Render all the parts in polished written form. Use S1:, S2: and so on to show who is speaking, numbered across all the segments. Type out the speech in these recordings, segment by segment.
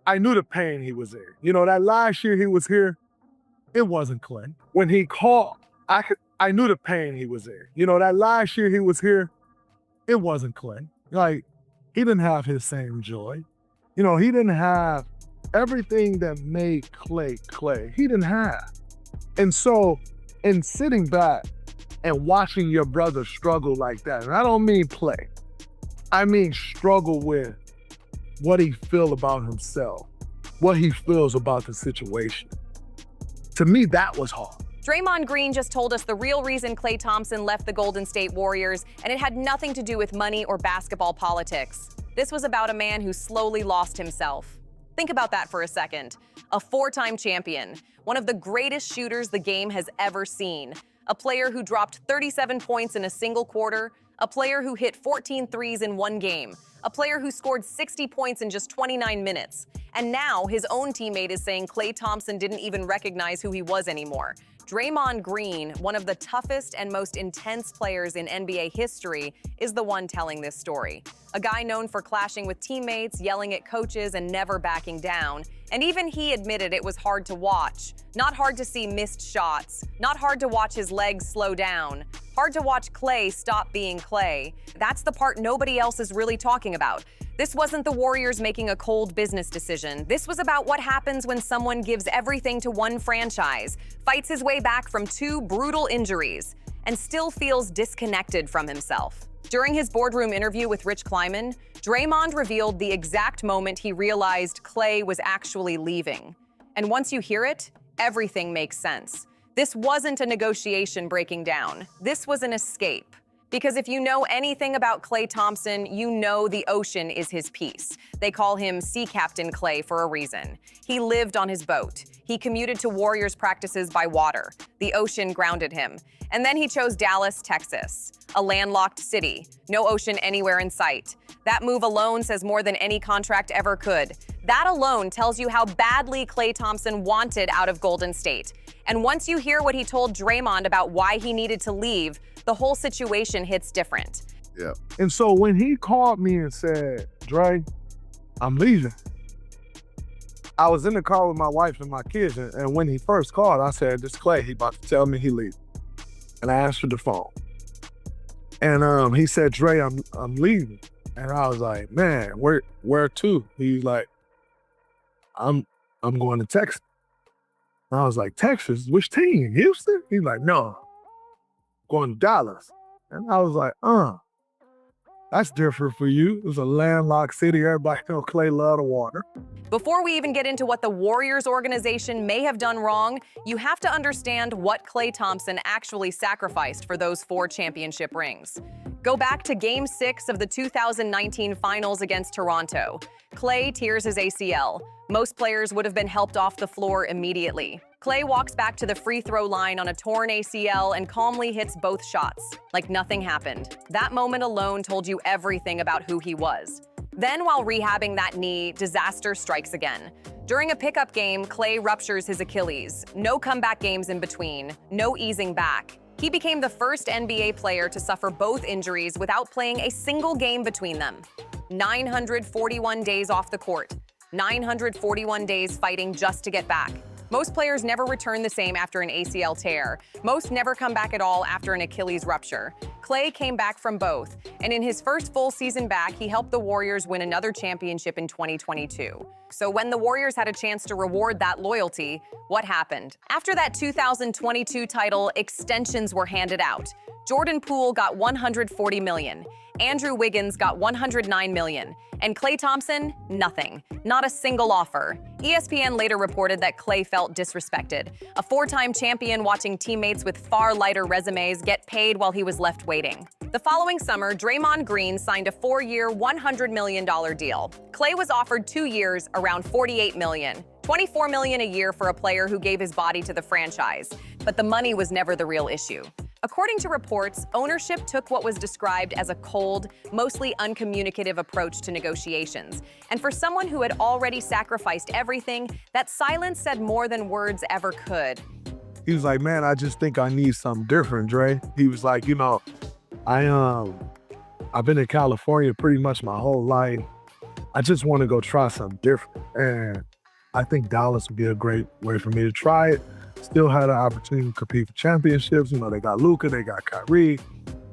S1: I knew the pain he was in. You know, that last year he was here, it wasn't Klay. When he called, I knew the pain he was in. You know, that last year he was here, it wasn't Klay. Like, he didn't have his same joy. You know, he didn't have everything that made Klay Klay. He didn't have. And so, in sitting back and watching your brother struggle like that, and I don't mean play, I mean struggle with what he feels about himself, what he feels about the situation. To me, that was hard.
S2: Draymond Green just told us the real reason Klay Thompson left the Golden State Warriors, and it had nothing to do with money or basketball politics. This was about a man who slowly lost himself. Think about that for a second. A four-time champion, one of the greatest shooters the game has ever seen, a player who dropped 37 points in a single quarter, a player who hit 14 threes in one game, a player who scored 60 points in just 29 minutes. And now his own teammate is saying Klay Thompson didn't even recognize who he was anymore. Draymond Green, one of the toughest and most intense players in NBA history, is the one telling this story. A guy known for clashing with teammates, yelling at coaches, and never backing down. And even he admitted it was hard to watch. Not hard to see missed shots, not hard to watch his legs slow down, hard to watch Klay stop being Klay. That's the part nobody else is really talking about. This wasn't the Warriors making a cold business decision. This was about what happens when someone gives everything to one franchise, fights his way back from two brutal injuries, and still feels disconnected from himself. During his boardroom interview with Rich Kleiman, Draymond revealed the exact moment he realized Klay was actually leaving. And once you hear it, everything makes sense. This wasn't a negotiation breaking down. This was an escape. Because if you know anything about Klay Thompson, you know the ocean is his peace. They call him Sea Captain Klay for a reason. He lived on his boat. He commuted to Warriors practices by water. The ocean grounded him. And then he chose Dallas, Texas, a landlocked city, no ocean anywhere in sight. That move alone says more than any contract ever could. That alone tells you how badly Klay Thompson wanted out of Golden State. And once you hear what he told Draymond about why he needed to leave, the whole situation hits different.
S1: Yeah. And so when he called me and said, Dre, I'm leaving, I was in the car with my wife and my kids, and when he first called, I said, this Klay, he about to tell me he leaving. And I answered the phone. And he said, Dre, I'm leaving. And I was like, man, where to? He's like, I'm going to Texas. And I was like, Texas? Which team? Houston? He's like, no, going to Dallas. And I was like, that's different for you. It was a landlocked city. Everybody know Klay love the water.
S2: Before we even get into what the Warriors organization may have done wrong, you have to understand what Klay Thompson actually sacrificed for those 4 championship rings. Go back to Game 6 of the 2019 Finals against Toronto. Klay tears his ACL. Most players would have been helped off the floor immediately. Klay walks back to the free throw line on a torn ACL and calmly hits both shots, like nothing happened. That moment alone told you everything about who he was. Then, while rehabbing that knee, disaster strikes again. During a pickup game, Klay ruptures his Achilles. No comeback games in between, no easing back. He became the first NBA player to suffer both injuries without playing a single game between them. 941 days off the court. 941 days fighting just to get back. Most players never return the same after an ACL tear. Most never come back at all after an Achilles rupture. Klay came back from both, and in his first full season back, he helped the Warriors win another championship in 2022. So when the Warriors had a chance to reward that loyalty, what happened? After that 2022 title, extensions were handed out. Jordan Poole got $140 million. Andrew Wiggins got $109 million. And Klay Thompson, nothing. Not a single offer. ESPN later reported that Klay felt disrespected. A 4-time champion watching teammates with far lighter resumes get paid while he was left waiting. The following summer, Draymond Green signed a 4-year, $100 million deal. Klay was offered 2 years, around $48 million. $24 million a year for a player who gave his body to the franchise. But the money was never the real issue. According to reports, ownership took what was described as a cold, mostly uncommunicative approach to negotiations. And for someone who had already sacrificed everything, that silence said more than words ever could.
S1: He was like, man, I just think I need something different, Dre. He was like, you know, I've been in California pretty much my whole life. I just want to go try something different. And I think Dallas would be a great way for me to try it. Still had an opportunity to compete for championships. You know, they got Luka, they got Kyrie.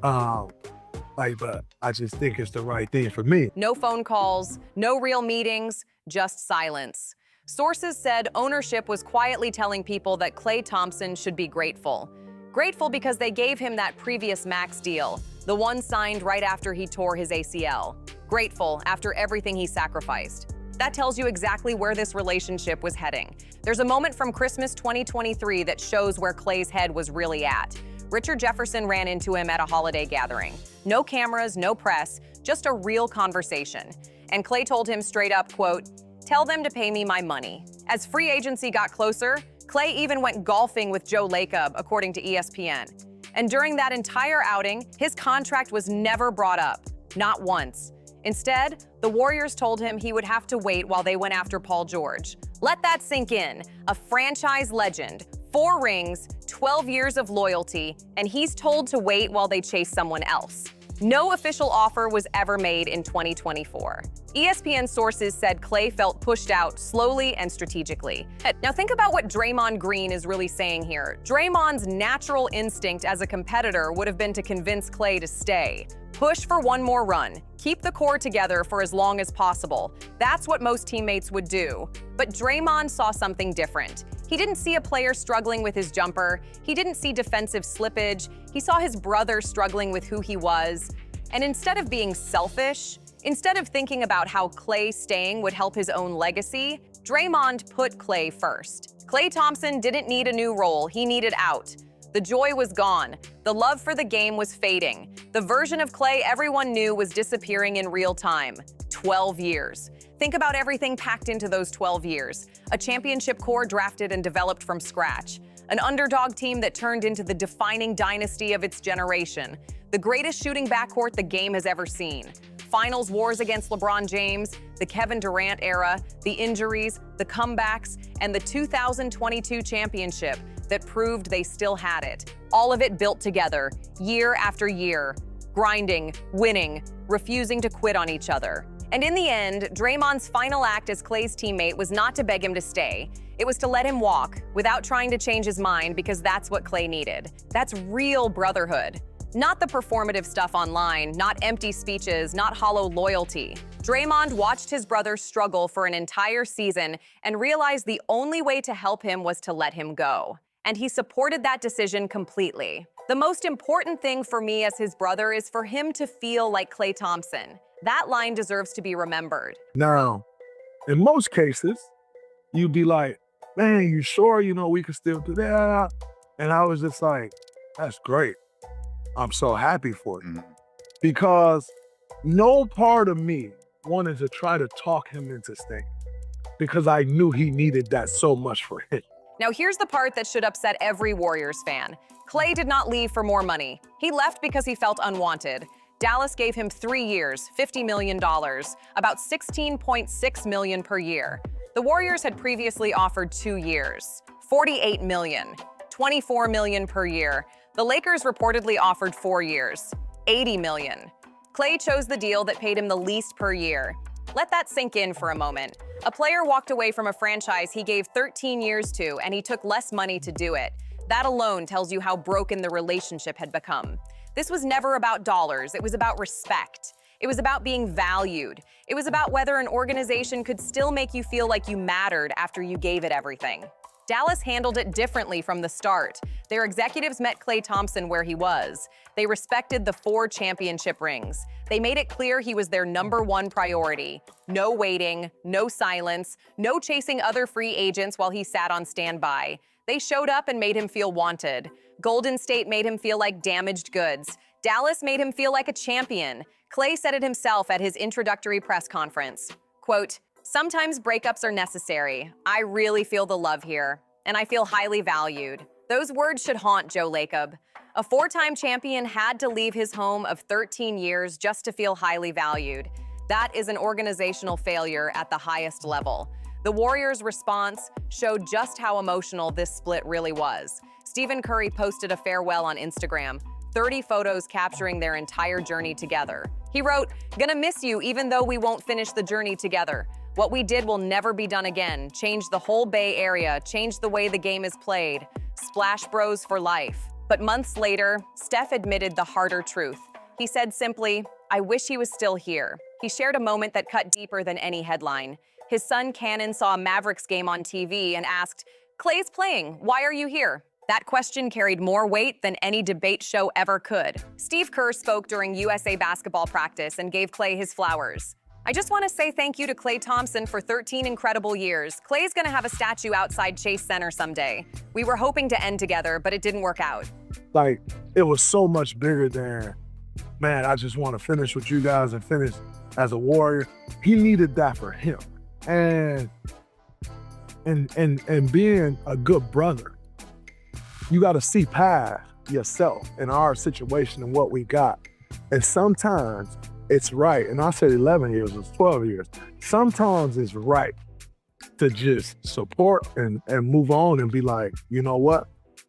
S1: But I just think it's the right thing for me.
S2: No phone calls, no real meetings, just silence. Sources said ownership was quietly telling people that Klay Thompson should be grateful. Grateful because they gave him that previous max deal, the one signed right after he tore his ACL. Grateful after everything he sacrificed. That tells you exactly where this relationship was heading. There's a moment from Christmas 2023 that shows where Klay's head was really at. Richard Jefferson ran into him at a holiday gathering. No cameras, no press, just a real conversation. And Klay told him straight up, quote, "Tell them to pay me my money." As free agency got closer, Klay even went golfing with Joe Lacob, according to ESPN. And during that entire outing, his contract was never brought up, not once. Instead, the Warriors told him he would have to wait while they went after Paul George. Let that sink in. A franchise legend, 4 rings, 12 years of loyalty, and he's told to wait while they chase someone else. No official offer was ever made in 2024. ESPN sources said Klay felt pushed out slowly and strategically. Now think about what Draymond Green is really saying here. Draymond's natural instinct as a competitor would have been to convince Klay to stay. Push for one more run. Keep the core together for as long as possible. That's what most teammates would do. But Draymond saw something different. He didn't see a player struggling with his jumper. He didn't see defensive slippage. He saw his brother struggling with who he was. And instead of being selfish, instead of thinking about how Klay staying would help his own legacy, Draymond put Klay first. Klay Thompson didn't need a new role. He needed out. The joy was gone. The love for the game was fading. The version of Klay everyone knew was disappearing in real time. 12 years. Think about everything packed into those 12 years. A championship core drafted and developed from scratch. An underdog team that turned into the defining dynasty of its generation. The greatest shooting backcourt the game has ever seen. Finals wars against LeBron James, the Kevin Durant era, the injuries, the comebacks, and the 2022 championship that proved they still had it. All of it built together, year after year, grinding, winning, refusing to quit on each other. And in the end, Draymond's final act as Klay's teammate was not to beg him to stay. It was to let him walk without trying to change his mind because that's what Klay needed. That's real brotherhood. Not the performative stuff online, not empty speeches, not hollow loyalty. Draymond watched his brother struggle for an entire season and realized the only way to help him was to let him go. And he supported that decision completely. The most important thing for me as his brother is for him to feel like Klay Thompson. That line deserves to be remembered.
S1: Now, in most cases, you'd be like, man, you sure, we can still do that? And I was just like, that's great. I'm so happy for you. Because no part of me wanted to try to talk him into staying because I knew he needed that so much for him.
S2: Now here's the part that should upset every Warriors fan. Klay did not leave for more money. He left because he felt unwanted. Dallas gave him 3 years, $50 million, about $16.6 million per year. The Warriors had previously offered 2 years, $48 million, $24 million per year. The Lakers reportedly offered 4 years, $80 million. Klay chose the deal that paid him the least per year. Let that sink in for a moment. A player walked away from a franchise he gave 13 years to, and he took less money to do it. That alone tells you how broken the relationship had become. This was never about dollars. It was about respect. It was about being valued. It was about whether an organization could still make you feel like you mattered after you gave it everything. Dallas handled it differently from the start. Their executives met Klay Thompson where he was. They respected the 4 championship rings. They made it clear he was their #1 priority. No waiting, no silence, no chasing other free agents while he sat on standby. They showed up and made him feel wanted. Golden State made him feel like damaged goods. Dallas made him feel like a champion. Klay said it himself at his introductory press conference. Quote, "Sometimes breakups are necessary. I really feel the love here, and I feel highly valued." Those words should haunt Joe Lacob. A 4-time champion had to leave his home of 13 years just to feel highly valued. That is an organizational failure at the highest level. The Warriors' response showed just how emotional this split really was. Stephen Curry posted a farewell on Instagram, 30 photos capturing their entire journey together. He wrote, "Gonna miss you even though we won't finish the journey together. What we did will never be done again. Change the whole Bay Area, change the way the game is played. Splash Bros for life." But months later, Steph admitted the harder truth. He said simply, "I wish he was still here." He shared a moment that cut deeper than any headline. His son Cannon saw a Mavericks game on TV and asked, "Klay's playing, why are you here?" That question carried more weight than any debate show ever could. Steve Kerr spoke during USA basketball practice and gave Klay his flowers. "I just want to say thank you to Klay Thompson for 13 incredible years. Klay's gonna have a statue outside Chase Center someday. We were hoping to end together, but it didn't work out."
S1: Like, it was so much bigger than, man, I just want to finish with you guys and finish as a Warrior. He needed that for him. And being a good brother, you got to see past yourself in our situation and what we got. And sometimes it's right, and I said 11 years, it's 12 years. Sometimes it's right to just support and move on and be like, you know what?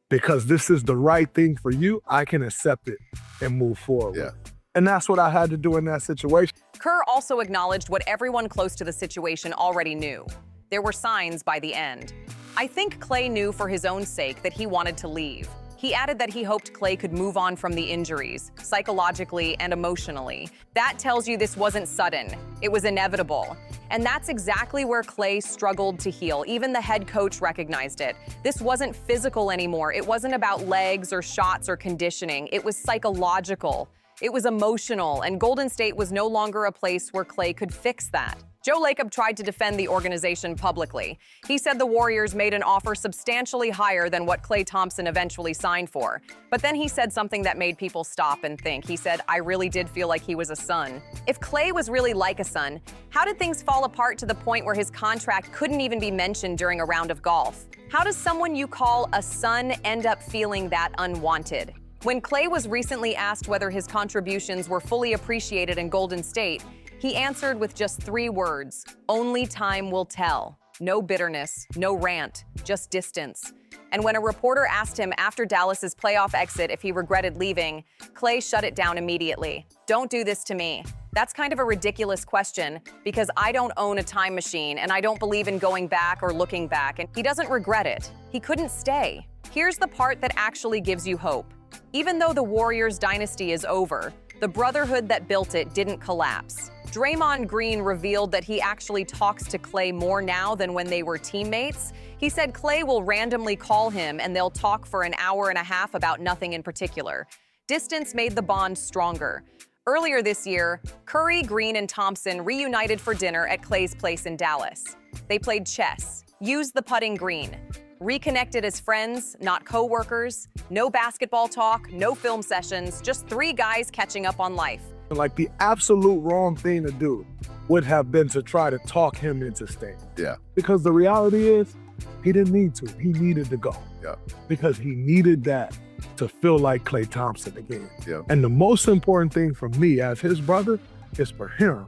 S1: Because this is the right thing for you, I can accept it and move forward.
S3: Yeah.
S1: And that's what I had to do in that situation.
S2: Kerr also acknowledged what everyone close to the situation already knew. There were signs by the end. "I think Klay knew for his own sake that he wanted to leave." He added that he hoped Klay could move on from the injuries, psychologically and emotionally. That tells you this wasn't sudden. It was inevitable. And that's exactly where Klay struggled to heal. Even the head coach recognized it. This wasn't physical anymore. It wasn't about legs or shots or conditioning. It was psychological. It was emotional, and Golden State was no longer a place where Klay could fix that. Joe Lacob tried to defend the organization publicly. He said the Warriors made an offer substantially higher than what Klay Thompson eventually signed for. But then he said something that made people stop and think. He said, "I really did feel like he was a son." If Klay was really like a son, how did things fall apart to the point where his contract couldn't even be mentioned during a round of golf? How does someone you call a son end up feeling that unwanted? When Klay was recently asked whether his contributions were fully appreciated in Golden State, he answered with just 3 words: "Only time will tell." No bitterness, no rant, just distance. And when a reporter asked him after Dallas's playoff exit if he regretted leaving, Klay shut it down immediately. "Don't do this to me." That's kind of a ridiculous question because I don't own a time machine and I don't believe in going back or looking back, and he doesn't regret it. He couldn't stay. Here's the part that actually gives you hope. Even though the Warriors dynasty is over, the brotherhood that built it didn't collapse. Draymond Green revealed that he actually talks to Klay more now than when they were teammates. He said Klay will randomly call him and they'll talk for an hour and a half about nothing in particular. Distance made the bond stronger. Earlier this year, Curry, Green, and Thompson reunited for dinner at Klay's place in Dallas. They played chess, used the putting green, reconnected as friends, not co-workers, no basketball talk, no film sessions, just 3 guys catching up on life.
S1: Like, the absolute wrong thing to do would have been to try to talk him into staying.
S3: Yeah.
S1: Because the reality is, he didn't need to. He needed to go.
S3: Yeah.
S1: Because he needed that to feel like Klay Thompson again.
S3: Yeah.
S1: And the most important thing for me as his brother is for him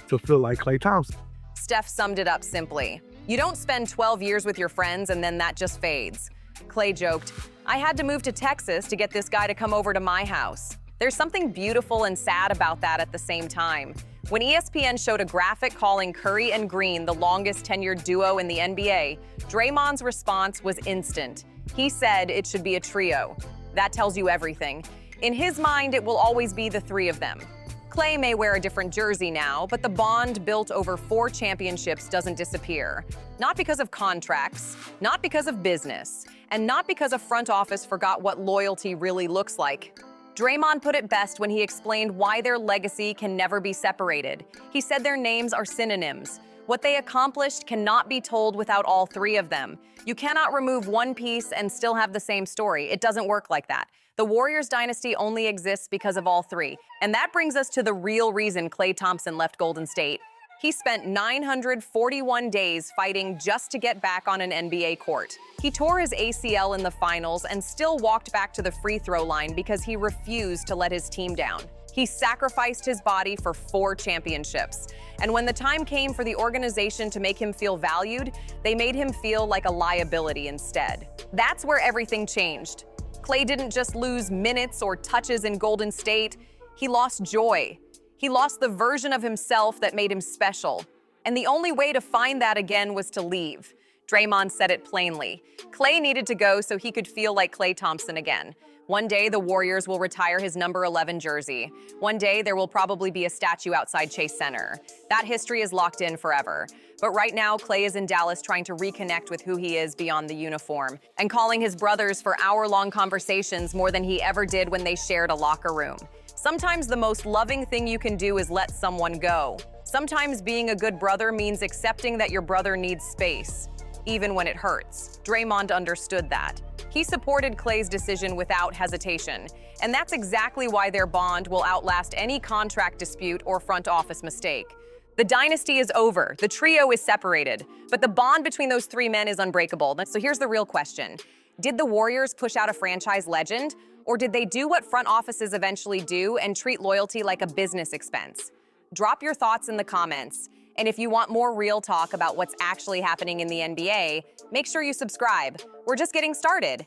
S1: to feel like Klay Thompson.
S2: Steph summed it up simply. You don't spend 12 years with your friends and then that just fades. Klay joked, "I had to move to Texas to get this guy to come over to my house." There's something beautiful and sad about that at the same time. When ESPN showed a graphic calling Curry and Green the longest tenured duo in the NBA, Draymond's response was instant. He said it should be a trio. That tells you everything. In his mind, it will always be the 3 of them. Klay may wear a different jersey now, but the bond built over 4 championships doesn't disappear. Not because of contracts, not because of business, and not because a front office forgot what loyalty really looks like. Draymond put it best when he explained why their legacy can never be separated. He said their names are synonyms. What they accomplished cannot be told without all 3 of them. You cannot remove one piece and still have the same story. It doesn't work like that. The Warriors dynasty only exists because of all 3. And that brings us to the real reason Klay Thompson left Golden State. He spent 941 days fighting just to get back on an NBA court. He tore his ACL in the finals and still walked back to the free throw line because he refused to let his team down. He sacrificed his body for 4 championships. And when the time came for the organization to make him feel valued, they made him feel like a liability instead. That's where everything changed. Klay didn't just lose minutes or touches in Golden State, he lost joy. He lost the version of himself that made him special. And the only way to find that again was to leave. Draymond said it plainly. Klay needed to go so he could feel like Klay Thompson again. One day, the Warriors will retire his number 11 jersey. One day, there will probably be a statue outside Chase Center. That history is locked in forever. But right now, Klay is in Dallas trying to reconnect with who he is beyond the uniform and calling his brothers for hour-long conversations more than he ever did when they shared a locker room. Sometimes the most loving thing you can do is let someone go. Sometimes being a good brother means accepting that your brother needs space, even when it hurts. Draymond understood that. He supported Klay's decision without hesitation, and that's exactly why their bond will outlast any contract dispute or front office mistake. The dynasty is over, the trio is separated, but the bond between those three men is unbreakable. So here's the real question. Did the Warriors push out a franchise legend, or did they do what front offices eventually do and treat loyalty like a business expense? Drop your thoughts in the comments. And if you want more real talk about what's actually happening in the NBA, make sure you subscribe. We're just getting started.